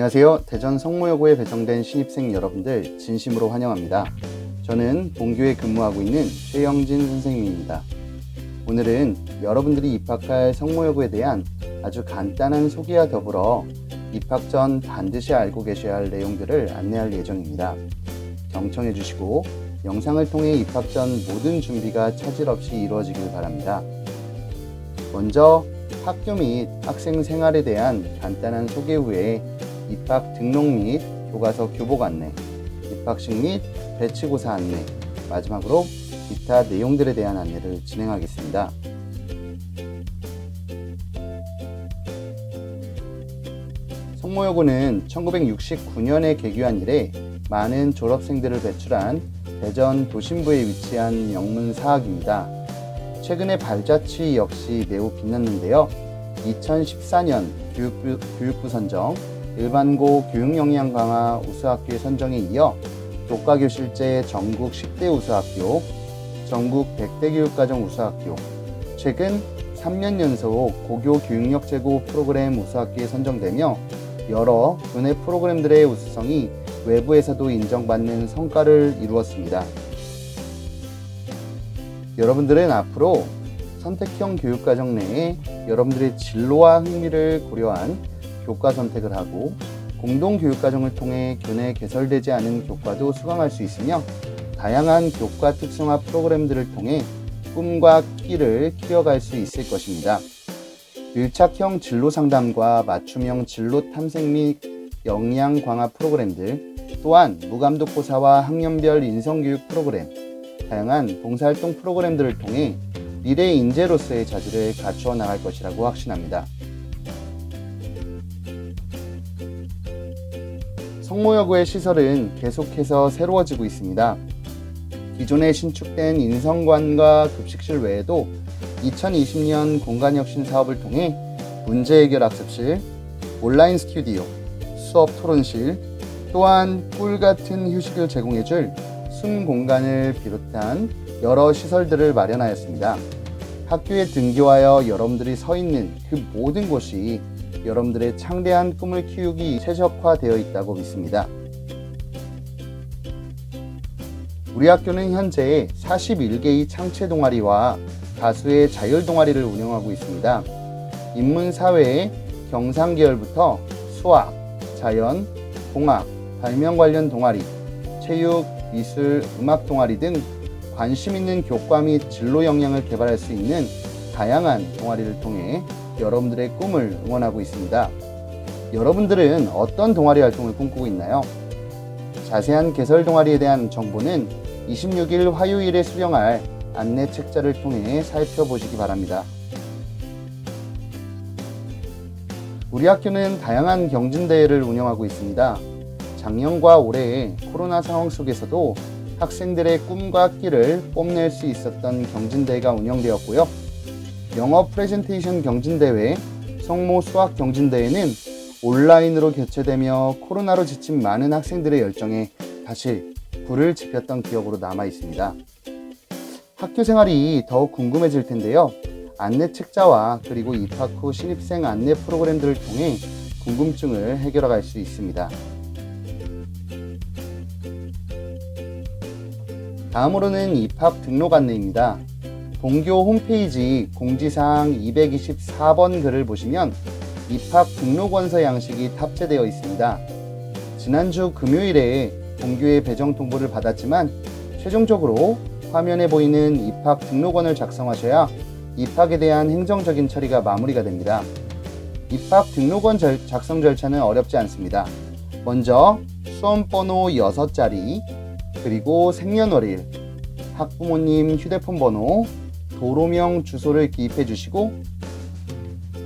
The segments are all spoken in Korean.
안녕하세요. 대전 성모여고에 배정된 신입생 여러분들 진심으로 환영합니다. 저는 본교에 근무하고 있는 최영진 선생님입니다. 오늘은 여러분들이 입학할 성모여고에 대한 아주 간단한 소개와 더불어 입학 전 반드시 알고 계셔야 할 내용들을 안내할 예정입니다. 경청해 주시고 영상을 통해 입학 전 모든 준비가 차질 없이 이루어지길 바랍니다. 먼저 학교 및 학생 생활에 대한 간단한 소개 후에 입학 등록 및 교과서 교복 안내, 입학식 및 배치고사 안내, 마지막으로 기타 내용들에 대한 안내를 진행하겠습니다. 성모여고는 1969년에 개교한 이래 많은 졸업생들을 배출한 대전 도심부에 위치한 명문 사학입니다. 최근의 발자취 역시 매우 빛났는데요. 2014년 교육부 선정, 일반고 교육역량 강화 우수학교의 선정에 이어 교과교실제 전국 10대 우수학교, 전국 100대 교육과정 우수학교, 최근 3년 연속 고교 교육력 제고 프로그램 우수학교에 선정되며 여러 교내 프로그램들의 우수성이 외부에서도 인정받는 성과를 이루었습니다. 여러분들은 앞으로 선택형 교육과정 내에 여러분들의 진로와 흥미를 고려한 교과 선택을 하고 공동교육과정을 통해 교내 개설되지 않은 교과도 수강할 수 있으며 다양한 교과 특성화 프로그램들을 통해 꿈과 끼를 키워갈 수 있을 것입니다. 밀착형 진로 상담과 맞춤형 진로 탐색 및 역량 강화 프로그램들, 또한 무감독고사와 학년별 인성교육 프로그램, 다양한 봉사활동 프로그램들을 통해 미래 인재로서의 자질을 갖추어 나갈 것이라고 확신합니다. 성모여고의 시설은 계속해서 새로워지고 있습니다. 기존에 신축된 인성관과 급식실 외에도 2020년 공간혁신 사업을 통해 문제해결 학습실, 온라인 스튜디오, 수업 토론실, 또한 꿀같은 휴식을 제공해줄 숨 공간을 비롯한 여러 시설들을 마련하였습니다. 학교에 등교하여 여러분들이 서 있는 그 모든 곳이 여러분들의 창대한 꿈을 키우기 최적화되어 있다고 믿습니다. 우리 학교는 현재 41개의 창체 동아리와 다수의 자율 동아리를 운영하고 있습니다. 인문사회, 경상계열부터 수학, 자연, 공학, 발명 관련 동아리, 체육, 미술, 음악 동아리 등 관심 있는 교과 및 진로 역량을 개발할 수 있는 다양한 동아리를 통해 여러분들의 꿈을 응원하고 있습니다. 여러분들은 어떤 동아리 활동을 꿈꾸고 있나요? 자세한 개설 동아리에 대한 정보는 26일 화요일에 수령할 안내 책자를 통해 살펴보시기 바랍니다. 우리 학교는 다양한 경진대회를 운영하고 있습니다. 작년과 올해의 코로나 상황 속에서도 학생들의 꿈과 끼를 뽐낼 수 있었던 경진대회가 운영되었고요. 영어 프레젠테이션 경진대회, 성모 수학 경진대회는 온라인으로 개최되며 코로나로 지친 많은 학생들의 열정에 다시 불을 지폈던 기억으로 남아 있습니다. 학교 생활이 더욱 궁금해질 텐데요. 안내 책자와 그리고 입학 후 신입생 안내 프로그램들을 통해 궁금증을 해결해 갈 수 있습니다. 다음으로는 입학 등록 안내입니다. 본교 홈페이지 공지사항 224번 글을 보시면 입학 등록 원서 양식이 탑재되어 있습니다. 지난주 금요일에 본교의 배정 통보를 받았지만 최종적으로 화면에 보이는 입학 등록원을 작성하셔야 입학에 대한 행정적인 처리가 마무리가 됩니다. 입학 등록원 작성 절차는 어렵지 않습니다. 먼저 수험번호 6자리, 그리고 생년월일, 학부모님 휴대폰 번호, 도로명 주소를 기입해 주시고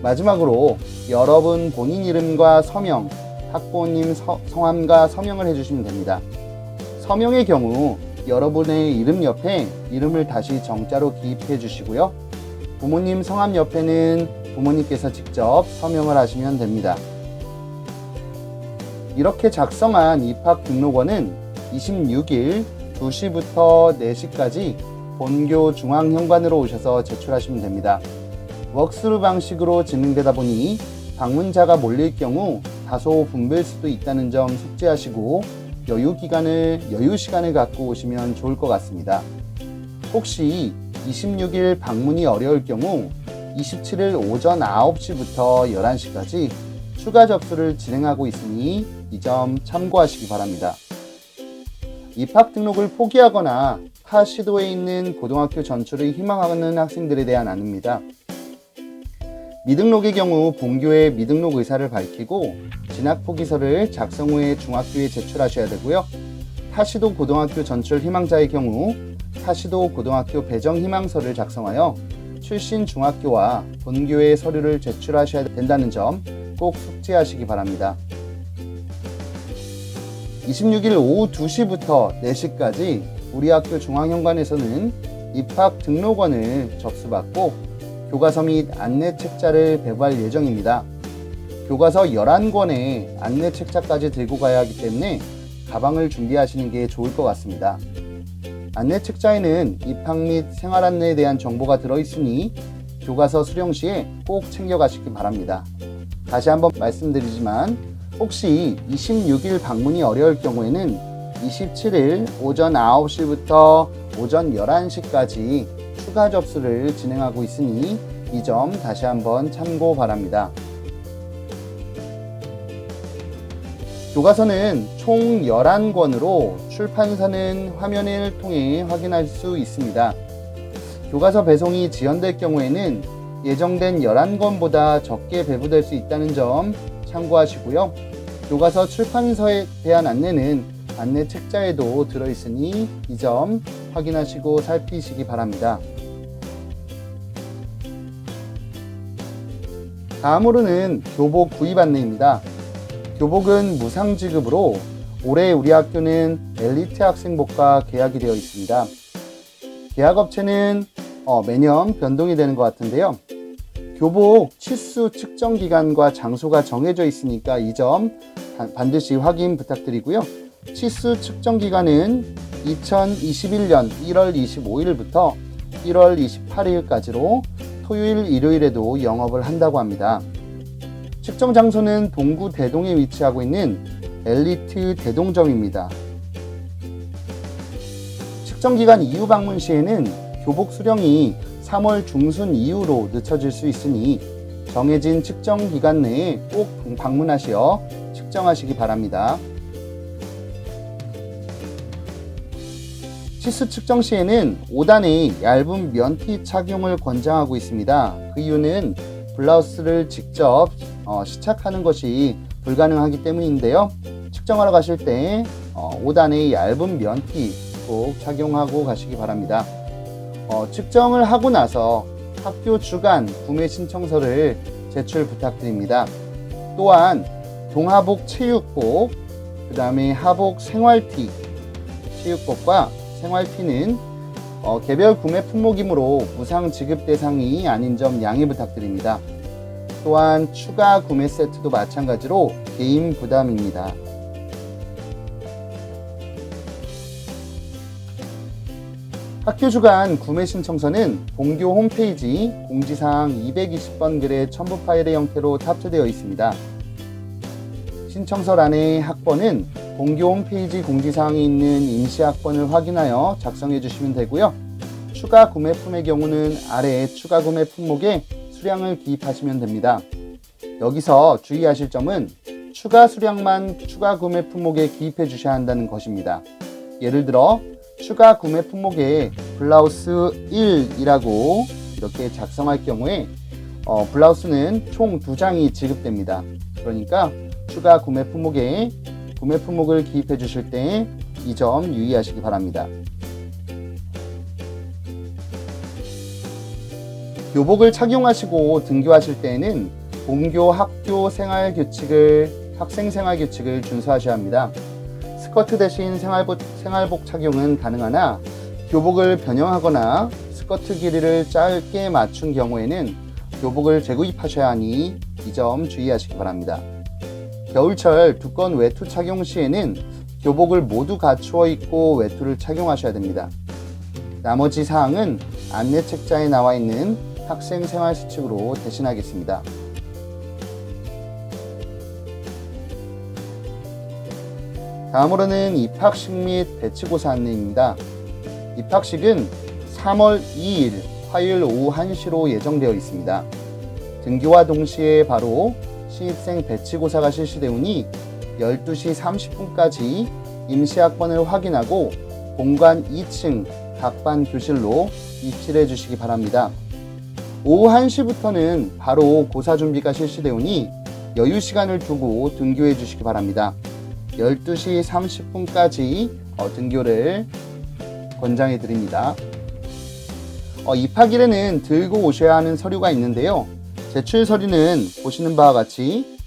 마지막으로 여러분 본인 이름과 서명, 학부모님 성함과 서명을 해주시면 됩니다. 서명의 경우 여러분의 이름 옆에 이름을 다시 정자로 기입해 주시고요. 부모님 성함 옆에는 부모님께서 직접 서명을 하시면 됩니다. 이렇게 작성한 입학 등록원은 26일 2시부터 4시까지 본교 중앙현관으로 오셔서 제출하시면 됩니다. 웍스루 방식으로 진행되다 보니 방문자가 몰릴 경우 다소 붐빌 수도 있다는 점 숙지하시고 여유 시간을 갖고 오시면 좋을 것 같습니다. 혹시 26일 방문이 어려울 경우 27일 오전 9시부터 11시까지 추가 접수를 진행하고 있으니 이 점 참고하시기 바랍니다. 입학 등록을 포기하거나 타 시도에 있는 고등학교 전출을 희망하는 학생들에 대한 안내입니다. 미등록의 경우 본교에 미등록 의사를 밝히고 진학 포기서를 작성 후에 중학교에 제출하셔야 되고요. 타시도 고등학교 전출 희망자의 경우 타시도 고등학교 배정 희망서를 작성하여 출신 중학교와 본교의 서류를 제출하셔야 된다는 점 꼭 숙지하시기 바랍니다. 26일 오후 2시부터 4시까지 우리 학교 중앙현관에서는 입학 등록원을 접수받고 교과서 및 안내 책자를 배부할 예정입니다. 교과서 11권에 안내 책자까지 들고 가야 하기 때문에 가방을 준비하시는 게 좋을 것 같습니다. 안내 책자에는 입학 및 생활 안내에 대한 정보가 들어있으니 교과서 수령 시에 꼭 챙겨가시기 바랍니다. 다시 한번 말씀드리지만 혹시 26일 방문이 어려울 경우에는 27일 오전 9시부터 오전 11시까지 추가 접수를 진행하고 있으니 이 점 다시 한번 참고 바랍니다. 교과서는 총 11권으로 출판사는 화면을 통해 확인할 수 있습니다. 교과서 배송이 지연될 경우에는 예정된 11권보다 적게 배부될 수 있다는 점 참고하시고요. 교과서 출판서에 대한 안내는 안내 책자에도 들어있으니 이 점 확인하시고 살피시기 바랍니다. 다음으로는 교복 구입 안내입니다. 교복은 무상 지급으로 올해 우리 학교는 엘리트 학생복과 계약이 되어 있습니다. 계약업체는 매년 변동이 되는 것 같은데요. 교복 치수 측정 기간과 장소가 정해져 있으니까 이 점 반드시 확인 부탁드리고요. 치수 측정 기간은 2021년 1월 25일부터 1월 28일까지로 토요일, 일요일에도 영업을 한다고 합니다. 측정 장소는 동구 대동에 위치하고 있는 엘리트 대동점입니다. 측정 기간 이후 방문 시에는 교복 수령이 3월 중순 이후로 늦춰질 수 있으니 정해진 측정 기간 내에 꼭 방문하시어 측정하시기 바랍니다. 치수 측정 시에는 5단의 얇은 면티 착용을 권장하고 있습니다. 그 이유는 블라우스를 직접 시착하는 것이 불가능하기 때문인데요. 측정하러 가실 때 5단의 얇은 면티 꼭 착용하고 가시기 바랍니다. 측정을 하고 나서 학교 주간 구매 신청서를 제출 부탁드립니다. 또한 동하복 체육복, 그 다음에 하복 생활티, 체육복과 생활티는 개별 구매 품목이므로 무상 지급 대상이 아닌 점 양해 부탁드립니다. 또한 추가 구매 세트도 마찬가지로 개인 부담입니다. 학교 주간 구매 신청서는 본교 홈페이지 공지사항 220번 글의 첨부 파일의 형태로 탑재되어 있습니다. 신청서란의 학번은 본교 홈페이지 공지사항에 있는 임시학번을 확인하여 작성해 주시면 되고요. 추가 구매품의 경우는 아래 추가 구매 품목에 수량을 기입하시면 됩니다. 여기서 주의하실 점은 추가 수량만 추가 구매 품목에 기입해 주셔야 한다는 것입니다. 예를 들어 추가 구매 품목에 블라우스 1이라고 이렇게 작성할 경우에 블라우스는 총 2장이 지급됩니다. 그러니까 추가 구매 품목에 구매 품목을 기입해 주실 때 이 점 유의하시기 바랍니다. 교복을 착용하시고 등교하실 때에는 본교 학교 학생 생활 규칙을 준수하셔야 합니다. 스커트 대신 생활복 착용은 가능하나 교복을 변형하거나 스커트 길이를 짧게 맞춘 경우에는 교복을 재구입하셔야 하니 이 점 주의하시기 바랍니다. 겨울철 두꺼운 외투 착용 시에는 교복을 모두 갖추어 입고 외투를 착용하셔야 됩니다. 나머지 사항은 안내 책자에 나와 있는 학생 생활 수칙으로 대신하겠습니다. 다음으로는 입학식 및 배치고사 안내입니다. 입학식은 3월 2일 화요일 오후 1시로 예정되어 있습니다. 등교와 동시에 바로 신입생 배치고사가 실시되오니 12시 30분까지 임시학번을 확인하고 본관 2층 각 반 교실로 입실해 주시기 바랍니다. 오후 1시부터는 바로 고사 준비가 실시되오니 여유 시간을 두고 등교해 주시기 바랍니다. 12시 30분까지 등교를 권장해 드립니다. 입학일에는 들고 오셔야 하는 서류가 있는데요. 제출 서류는 보시는 바와 같이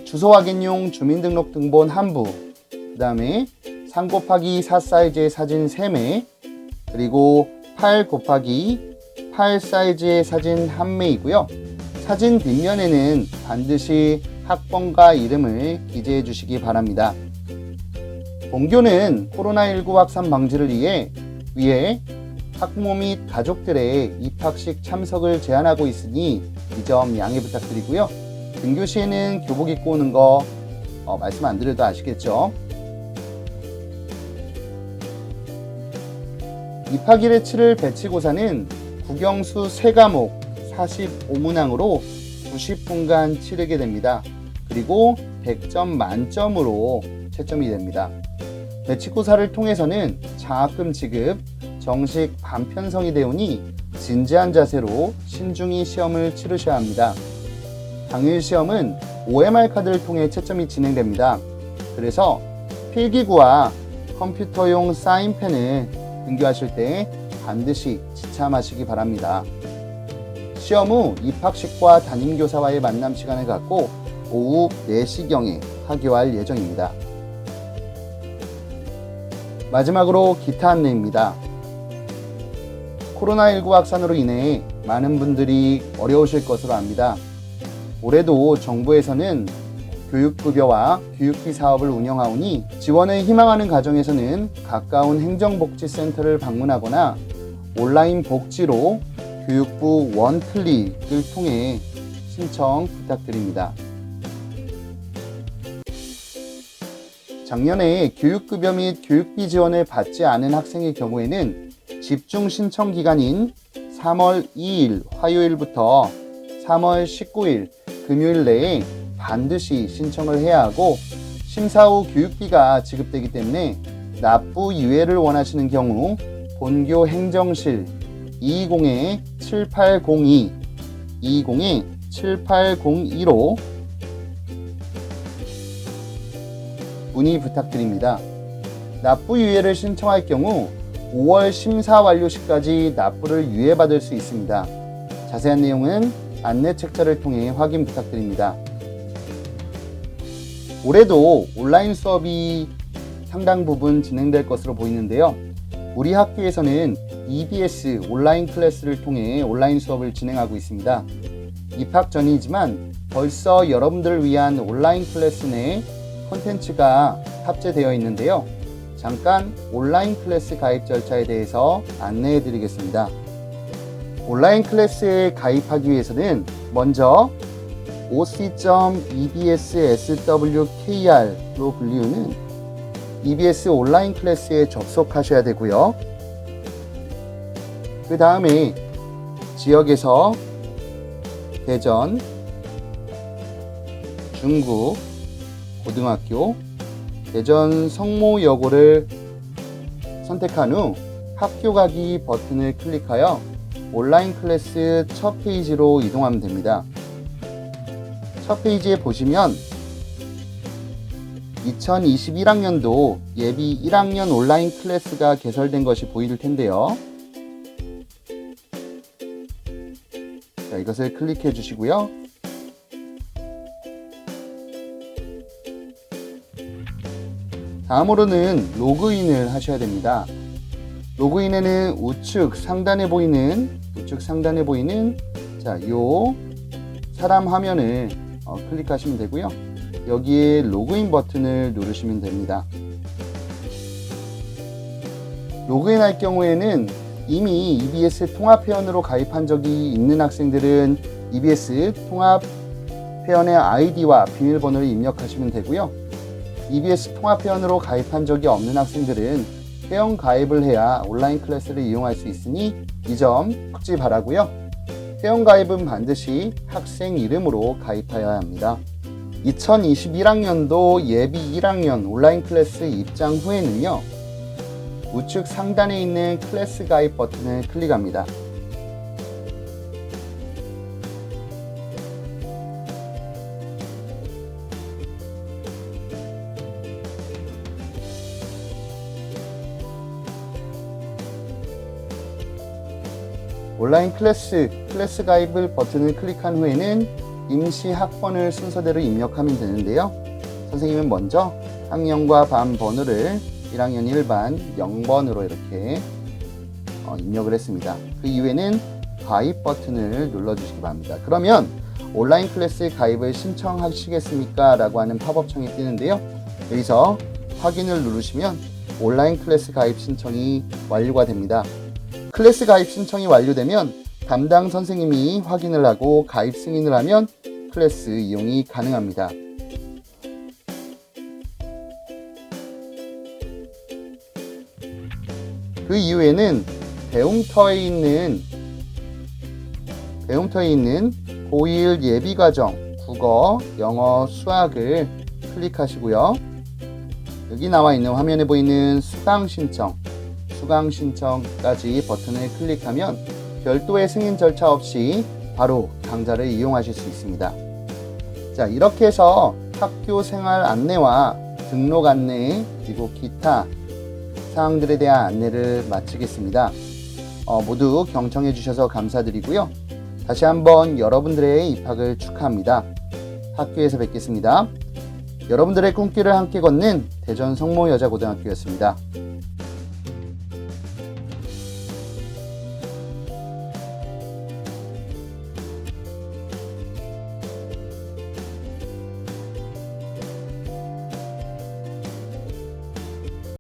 주소 확인용 주민등록등본 한 부, 그 다음에 3 곱하기 4 사이즈의 사진 3매, 그리고 8 곱하기 8 사이즈의 사진 1매이고요. 사진 뒷면에는 반드시 학번과 이름을 기재해 주시기 바랍니다. 본교는 코로나19 확산 방지를 위해 학부모 및 가족들의 입학식 참석을 제한하고 있으니 이 점 양해 부탁드리고요. 등교 시에는 교복 입고 오는 거 말씀 안 드려도 아시겠죠? 입학일에 치를 배치고사는 국영수 3과목 45문항으로 90분간 치르게 됩니다. 그리고 100점 만점으로 채점이 됩니다. 배치고사를 통해서는 장학금 지급, 정식 반편성이 되오니 진지한 자세로 신중히 시험을 치르셔야 합니다. 당일 시험은 OMR 카드를 통해 채점이 진행됩니다. 그래서 필기구와 컴퓨터용 사인펜을 등교하실 때 반드시 지참하시기 바랍니다. 시험 후 입학식과 담임교사와의 만남 시간을 갖고 오후 4시경에 하교할 예정입니다. 마지막으로 기타 안내입니다. 코로나19 확산으로 인해 많은 분들이 어려우실 것으로 압니다. 올해도 정부에서는 교육급여와 교육비 사업을 운영하오니 지원을 희망하는 가정에서는 가까운 행정복지센터를 방문하거나 온라인 복지로 교육부 원클릭을 통해 신청 부탁드립니다. 작년에 교육급여 및 교육비 지원을 받지 않은 학생의 경우에는 집중 신청 기간인 3월 2일 화요일부터 3월 19일 금요일 내에 반드시 신청을 해야 하고 심사 후 교육비가 지급되기 때문에 납부 유예를 원하시는 경우 본교 행정실 220-7802, 220-7802로 문의 부탁드립니다. 납부 유예를 신청할 경우 5월 심사 완료 시까지 납부를 유예받을 수 있습니다. 자세한 내용은 안내 책자를 통해 확인 부탁드립니다. 올해도 온라인 수업이 상당 부분 진행될 것으로 보이는데요. 우리 학교에서는 EBS 온라인 클래스를 통해 온라인 수업을 진행하고 있습니다. 입학 전이지만 벌써 여러분들을 위한 온라인 클래스 내 콘텐츠가 탑재되어 있는데요. 잠깐 온라인 클래스 가입 절차에 대해서 안내해 드리겠습니다. 온라인 클래스에 가입하기 위해서는 먼저 oc.ebs.swkr로 불리우는 EBS 온라인 클래스에 접속하셔야 되고요. 그 다음에 지역에서 대전, 중구, 고등학교, 대전 성모여고를 선택한 후 학교 가기 버튼을 클릭하여 온라인 클래스 첫 페이지로 이동하면 됩니다. 첫 페이지에 보시면 2021학년도 예비 1학년 온라인 클래스가 개설된 것이 보일 텐데요. 자, 이것을 클릭해 주시고요. 다음으로는 로그인을 하셔야 됩니다. 로그인에는 우측 상단에 보이는 요 사람 화면을 클릭하시면 되고요. 여기에 로그인 버튼을 누르시면 됩니다. 로그인할 경우에는 이미 EBS 통합회원으로 가입한 적이 있는 학생들은 EBS 통합회원의 아이디와 비밀번호를 입력하시면 되고요. EBS 통합회원으로 가입한 적이 없는 학생들은 회원 가입을 해야 온라인 클래스를 이용할 수 있으니 이 점 굳이 바라고요. 회원 가입은 반드시 학생 이름으로 가입하여야 합니다. 2021학년도 예비 1학년 온라인 클래스 입장 후에는요, 우측 상단에 있는 클래스 가입 버튼을 클릭합니다. 온라인 클래스 가입을 버튼을 클릭한 후에는 임시 학번을 순서대로 입력하면 되는데요. 선생님은 먼저 학년과 반 번호를 1학년 1반 0번으로 이렇게 입력을 했습니다. 그 이후에는 가입 버튼을 눌러주시기 바랍니다. 그러면 온라인 클래스 가입을 신청하시겠습니까? 라고 하는 팝업창이 뜨는데요. 여기서 확인을 누르시면 온라인 클래스 가입 신청이 완료가 됩니다. 클래스 가입 신청이 완료되면 담당 선생님이 확인을 하고 가입 승인을 하면 클래스 이용이 가능합니다. 그 이후에는 배움터에 있는 고1 예비과정 국어, 영어, 수학을 클릭하시고요. 여기 나와 있는 화면에 보이는 수강 신청까지 버튼을 클릭하면 별도의 승인 절차 없이 바로 강좌를 이용하실 수 있습니다. 자, 이렇게 해서 학교 생활 안내와 등록 안내 그리고 기타 사항들에 대한 안내를 마치겠습니다. 모두 경청해 주셔서 감사드리고요. 다시 한번 여러분들의 입학을 축하합니다. 학교에서 뵙겠습니다. 여러분들의 꿈길을 함께 걷는 대전 성모여자고등학교였습니다.